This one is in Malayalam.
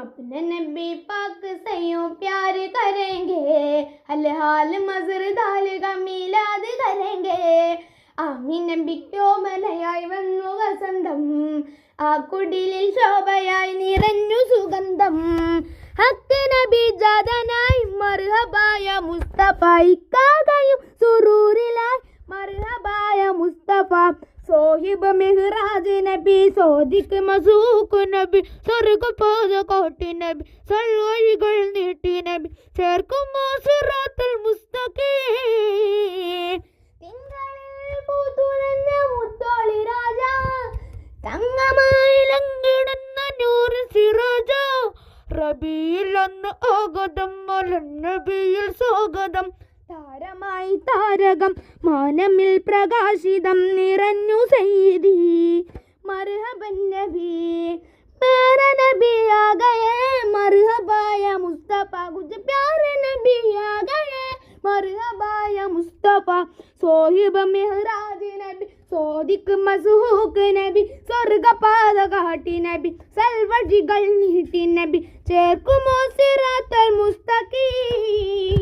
अपने नबी पाक से यूं प्यार करेंगे, हल हाल मजर दाल का मिलाद करेंगे. ആമീൻ നബിക്കോമലയായി വന്നു വസന്തം, ആ കുടിലിൽ ശോഭയായി നിറഞ്ഞു സുഗന്ധം. ഹക്ക് നബി ജാതനായി മർഹബായ മുസ്തഫ, ഇക്കാകയും സുറൂറിലായി മർഹബായ മുസ്തഫ. സോഹിബ് മെഹ്റാജ് നബി, സോദിഖ് മസൂഖ് നബി, സ്വർഗ പോത കോട്ടി നബി, സൽവഴികൾ നീട്ടി നബി, ചേർക്കുമോ സിറാത്തുൽ മുസ്തഖീം. തിങ്കളിൽ പൂത്തുലഞ്ഞ മുത്തോളി രാജ, തങ്കമായി ലങ്കിടുന്ന നൂറ് സിറാജ. റബിയിൽ അന്ന് ആഗതം, നബിയിൽ സ്വാഗതം. താരമായി താരകം, മാനമിൽ പ്രകാശിതം നിറഞ്ഞു സയ്യിദി. മർഹബൻ നബി പേര നബി ആ ഗയേ, മർഹബായ മുസ്തഫ കുछ प्यारे नबी आ गए, मरहबाय മുസ്തഫ. സോഹിബ് മെഹ്റാജ് നബി, സോദിഖ് മസ്ഹൂഖ് നബി, സ്വർഗപാത കാട്ടി നബി, സൽവഴികൾ നീട്ടി നബി, ചേർക്കുമോ സിറാത്തുൽ മുസ്തഖീം.